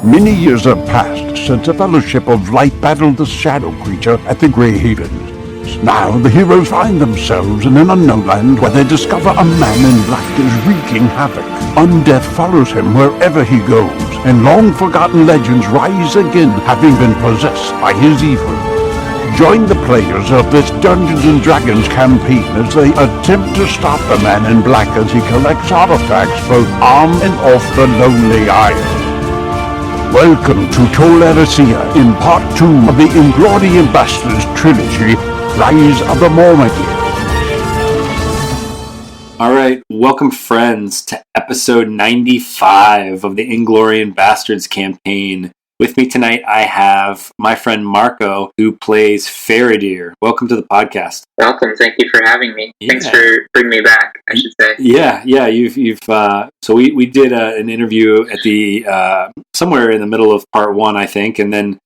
Many years have passed since a fellowship of light battled the shadow creature at the Grey Havens. Now the heroes find themselves in an unknown land where they discover a man in black is wreaking havoc. Undeath follows him wherever he goes, and long-forgotten legends rise again, having been possessed by his evil. Join the players of this Dungeons & Dragons campaign as they attempt to stop the man in black as he collects artifacts both on and off the Lonely Isle. Welcome to Tol Eressëa in Part 2 of the Inglorion Bastards trilogy, Rise of the Mormegil. Alright, welcome friends to episode 95 of the Inglorion Bastards campaign. With me tonight I have my friend Marco, who plays Feredir. Welcome to the podcast. Welcome, thank you for having me. Yeah. Thanks for bringing me back, I should say. Yeah, you've so we did an interview at the somewhere in the middle of part 1, I think, and then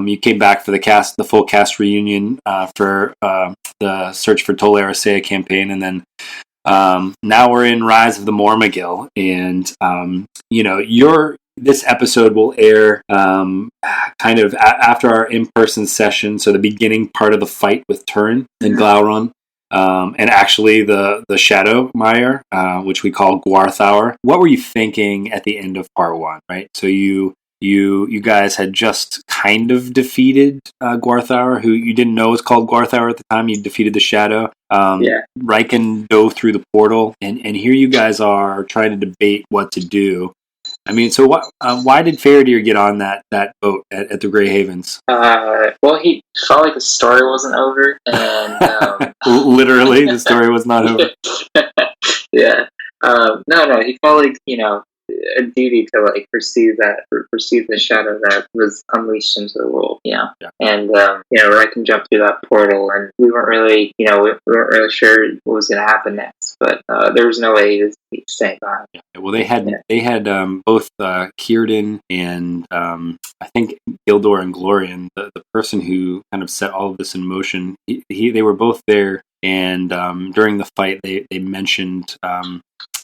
you came back for the full cast reunion for the Search for Tol Eressëa campaign, and then now we're in Rise of the Mormegil, and this episode will air kind of after our in-person session, so the beginning part of the fight with Túrin and Inglorion, and actually the Shadow Mire, which we call Gwarthaur. What were you thinking at the end of part 1, right? So you guys had just kind of defeated Gwarthaur, who you didn't know was called Gwarthaur at the time. You defeated the Shadow. Riken dove through the portal, and here you guys are trying to debate what to do. I mean, so why did Feredir get on that boat at the Grey Havens? Well, he felt like the story wasn't over, and literally, the story was not over. Yeah. No. He felt like a duty to perceive the shadow that was unleashed into the world. Yeah. And Riken jumped through that portal, and we weren't really sure what was going to happen next. But there was no way to stay by. Yeah. Well, they had both Círdan and I think Gildor and Inglorion, the person who kind of set all of this in motion. They were both there, and during the fight, they mentioned.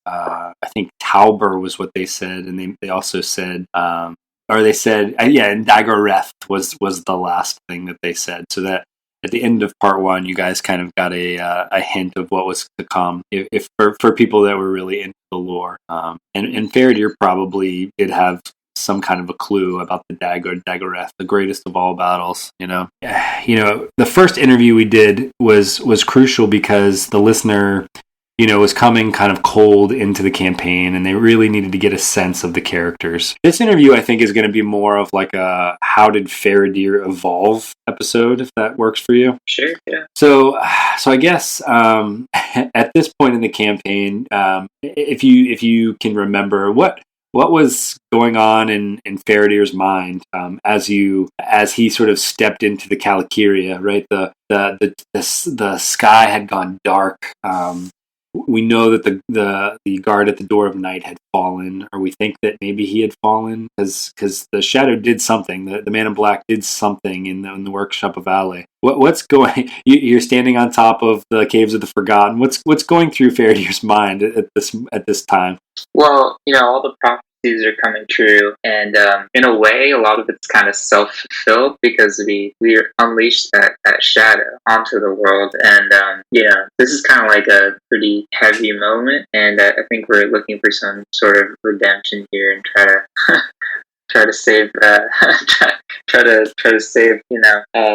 I think Talbur was what they said, and they also said, and Dagoreth was the last thing that they said. So that at the end of part 1, you guys kind of got a hint of what was to come, if for people that were really into the lore. And Feredir probably did have some kind of a clue about the Dagoreth, the greatest of all battles. The first interview we did was crucial because the listener, was coming kind of cold into the campaign, and they really needed to get a sense of the characters. This interview, I think, is going to be more of like a how did Feredir evolve episode, if that works for you. Sure, yeah. So I guess at this point in the campaign, if you can remember what was going on in Feredir's mind as he sort of stepped into the Calicuria, right? The sky had gone dark. We know that the guard at the door of night had fallen, or we think that maybe he had fallen because the shadow did something. The man in black did something in the workshop of Ale. What's going? You're standing on top of the caves of the Forgotten. What's going through Feredir's mind at this time? Well, all the prophecies are coming true, and in a way, a lot of it's kind of self-fulfilled because we unleashed that shadow onto the world, and this is kind of like a pretty heavy moment, and I think we're looking for some sort of redemption here and try to save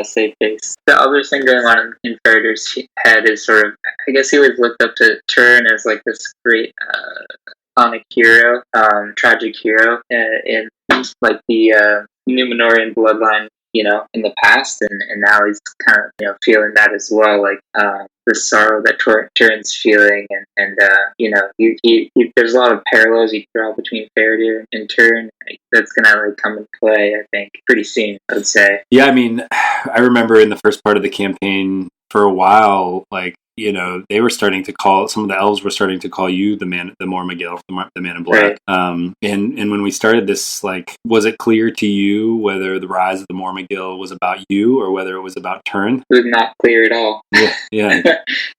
save face. The other thing going on in Feredir's head is sort of, I guess he always looked up to Túrin as like this great iconic hero, tragic hero in like the Númenórean bloodline, in the past, and now he's kind of feeling that as well, like the sorrow that Túrin's feeling, and there's a lot of parallels you can draw between Feredir and Túrin. That's gonna come into play, I think, pretty soon, I would say. Yeah, I mean, I remember in the first part of the campaign, for a while, they were starting to some of the elves were starting to call you the Mormegil, the man in black. Right. And when we started this, like, was it clear to you whether the rise of the Mormegil was about you or whether it was about Turin? It was not clear at all. Yeah.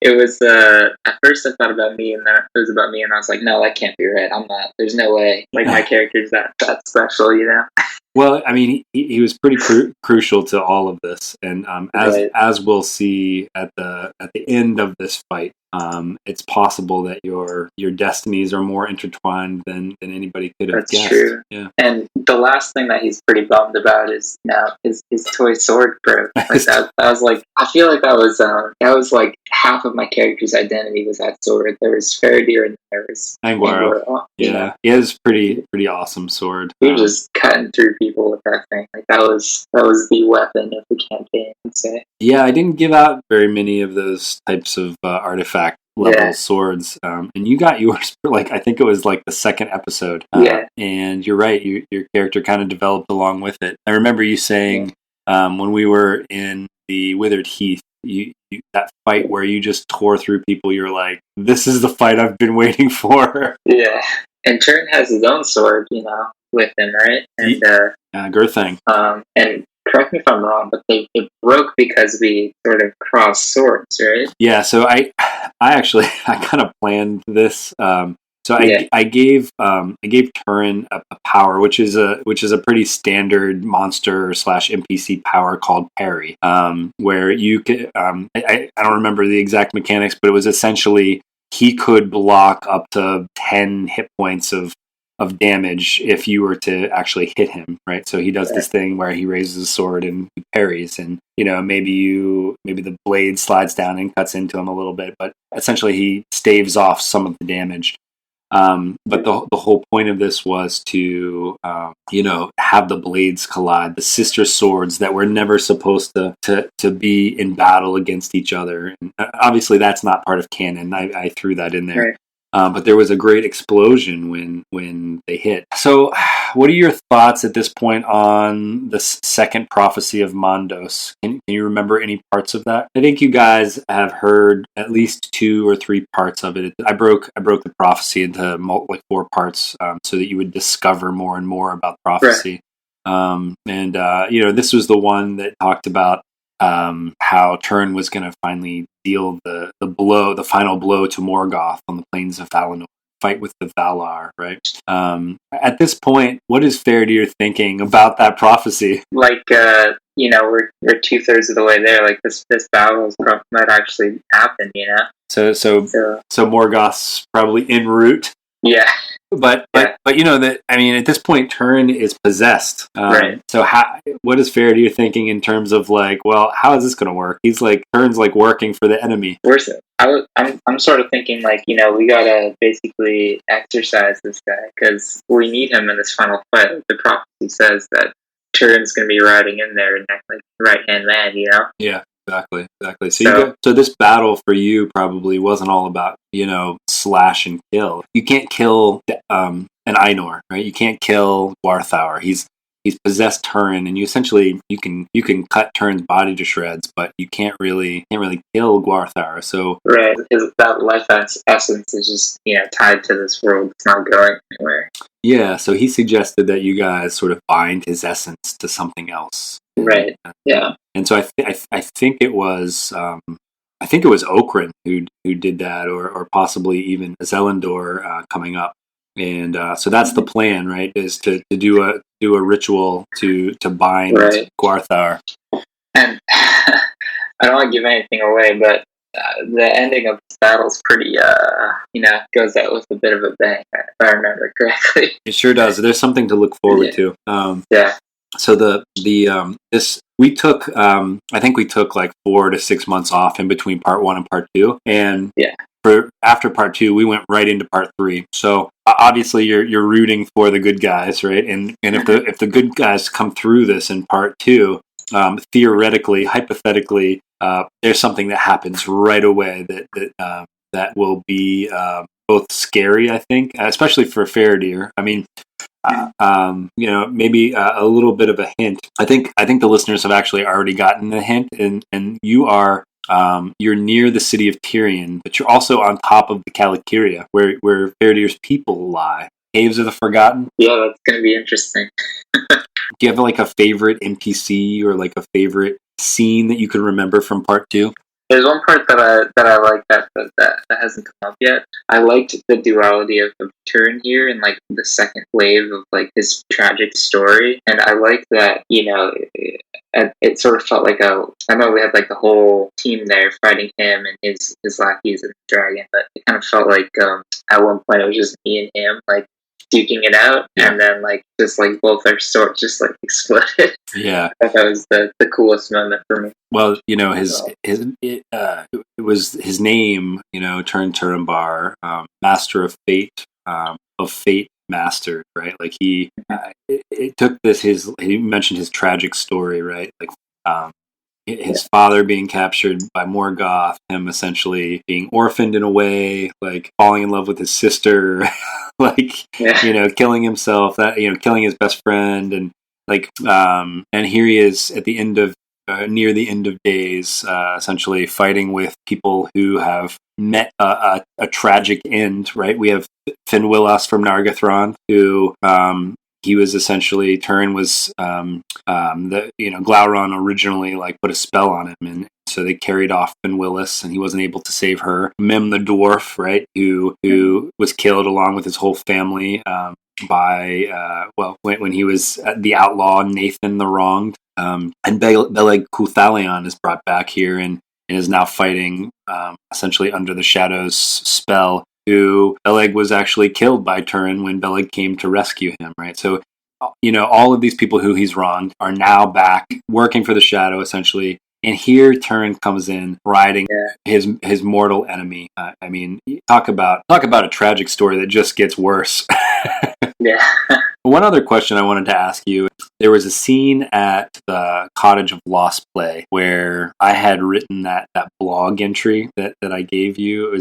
It was, at first I thought about me, and then it was about me, and I was like, no, that can't be right. I'm not, there's no way. Like, my character's that special, Well, I mean, he was pretty crucial to all of this, and as we'll see at the end of this fight, it's possible that your destinies are more intertwined than anybody could have guessed. That's true. Yeah. And the last thing that he's pretty bummed about is now his toy sword broke. Like that was like, I feel like that was like half of my character's identity was that sword. There was Feredir and there was Anguirel. Yeah, he has pretty awesome sword. He was just cutting through people with that thing. Like that was the weapon of the campaign, I'd say. Yeah, I didn't give out very many of those types of artifact level swords, and you got yours for, like, I think it was like the second episode. And you're right, your character kind of developed along with it. I remember you saying when we were in the Withered Heath, you that fight where you just tore through people, you're like, this is the fight I've been waiting for. Yeah, and Turin has his own sword, with him, right? And Girthang. And correct me if I'm wrong, but it broke because we sort of crossed swords, right? Yeah, so I actually kind of planned this. I gave Turin a power, which is a pretty standard monster / NPC power called parry, where you could I don't remember the exact mechanics, but it was essentially he could block up to 10 hit points of damage if you were to actually hit him, right? So he does this thing where he raises his sword and he parries, and maybe the blade slides down and cuts into him a little bit, but essentially he staves off some of the damage. But the whole point of this was to have the blades collide, the sister swords that were never supposed to be in battle against each other. And obviously that's not part of canon. I threw that in there. Right. But there was a great explosion when they hit. So what are your thoughts at this point on the second prophecy of Mondos? Can you remember any parts of that? I think you guys have heard at least 2 or 3 parts of it. I broke the prophecy into 4 parts so that you would discover more and more about prophecy. Right. This was the one that talked about how Turin was going to finally deal the final blow to Morgoth on the plains of Valinor, fight with the Valar, right? At this point, what is Feredir thinking about that prophecy? Like, we're 2/3 of the way there. Like this battle might actually happen, So Morgoth's probably en route. Yeah. But that, I mean, at this point, Turin is possessed. Right. So what is Feredir thinking in terms of like, well, how is this going to work? He's like, Turin's like working for the enemy. I'm sort of thinking like, we gotta basically exercise this guy because we need him in this final fight. The prophecy says that Turin's going to be riding in there, like right hand man, Yeah. Exactly. So this battle for you probably wasn't all about, slash and kill. You can't kill an Ainur, right? You can't kill Gwarthaur. He's possessed Turin, and you can cut Turin's body to shreds, but you can't really kill Gwarthaur. So right, that life essence is just tied to this world. It's not going anywhere. Yeah. So he suggested that you guys sort of bind his essence to something else. Right. Yeah. And so I think it was Okryn who did that, or possibly even Zelindor coming up. And so that's the plan, right? Is to do a ritual to bind Gwarthaur. And I don't want to give anything away, but the ending of this battle is pretty, goes out with a bit of a bang, if I remember correctly. It sure does. There's something to look forward to. Yeah. So we took I think we took like 4 to 6 months off in between part 1 and part 2, and after part 2 we went right into part 3. So obviously you're rooting for the good guys, right? And if the good guys come through this in part 2, theoretically, hypothetically, there's something that happens right away that will be both scary, I think, especially for Feredir. I mean, maybe a little bit of a hint. I think the listeners have actually already gotten the hint, and you are you're near the city of Tyrion, but you're also on top of the Calakiria, where Feredir's people lie. Caves of the Forgotten. Yeah, that's going to be interesting. Do you have like a favorite NPC or like a favorite scene that you can remember from part 2? There's one part that I like that hasn't come up yet. I liked the duality of Túrin here and like the second wave of like his tragic story, and I like that, you know, it sort of felt like I know we had like the whole team there fighting him and his lackeys and the dragon, but it kind of felt like at one point it was just me and him like duking it out, and then like just like both our swords just like exploded. Yeah, I thought that was the coolest moment for me. Well, you know, it was his name, you know, Túrin Turambar, Master of Fate, Master, right? Like it took this, he mentioned his tragic story, right? Like his father being captured by Morgoth, him essentially being orphaned in a way, like falling in love with his sister, like, you know, killing himself, killing his best friend, and like, and here he is at the end of, near the end of days, essentially fighting with people who have met a tragic end, right? We have Finwillas from Nargothrond, who he was essentially, Túrin was, Glauron originally like put a spell on him, and so they carried off Finwillas, and he wasn't able to save her. Mim the dwarf, right, who was killed along with his whole family by when he was the outlaw Nathan the Wronged. And Beleg Cuthalion is brought back here and is now fighting essentially under the Shadows spell, who Beleg was actually killed by Túrin when Beleg came to rescue him, right? So, you know, all of these people who he's wronged are now back working for the Shadow, essentially. And here Túrin comes in, riding his mortal enemy. I mean, talk about a tragic story that just gets worse. Yeah. One other question I wanted to ask you. There was a scene at the Cottage of Lost Play where I had written that blog entry that I gave you.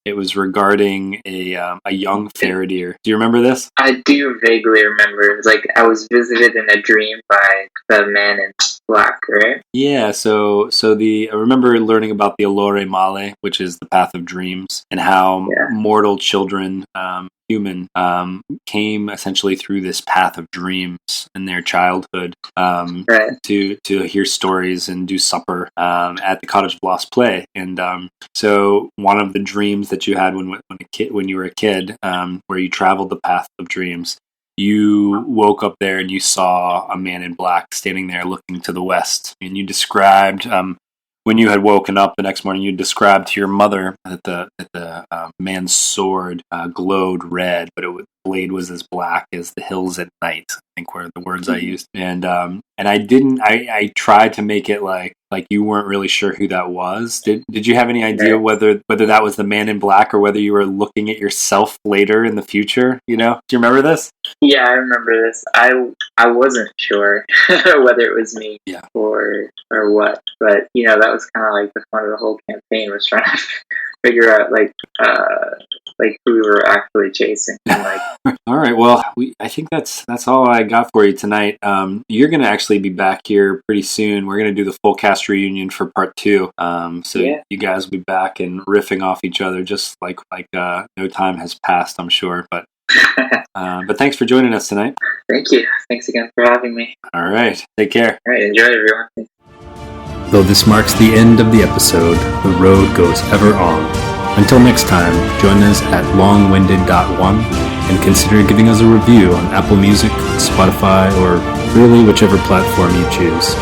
It was regarding a young Feredir. Do you remember this? I do vaguely remember. It was like I was visited in a dream by the man in black, right? Yeah, so I remember learning about the Allore Male, which is the path of dreams, and how mortal children, human, came essentially through this path of dreams in their childhood, to hear stories and do supper at the Cottage of Lost Play. And so one of the dreams that you had when you were a kid, where you traveled the path of dreams, you woke up there and you saw a man in black standing there looking to the west. And you described, when you had woken up the next morning, you described to your mother that the man's sword glowed red, but the blade was as black as the hills at night, I think were the words I used. And I tried to make it like you weren't really sure who that was. Did you have any idea whether that was the man in black or whether you were looking at yourself later in the future? You know, do you remember this? Yeah, I remember this. I wasn't sure whether it was me or what, but you know, that was kind of like the fun of the whole campaign, was trying to figure out like who we were actually chasing. And, like, all right, well, I think that's all I got for you tonight. You're going to actually be back here pretty soon. We're going to do the full cast reunion for part 2. You guys will be back and riffing off each other, just like no time has passed, I'm sure. But thanks for joining us tonight. Thank you. Thanks again for having me. All right, take care. All right, enjoy, everyone. Though this marks the end of the episode, the road goes ever on. Until next time, join us at longwinded.one and consider giving us a review on Apple Music, Spotify, or really whichever platform you choose.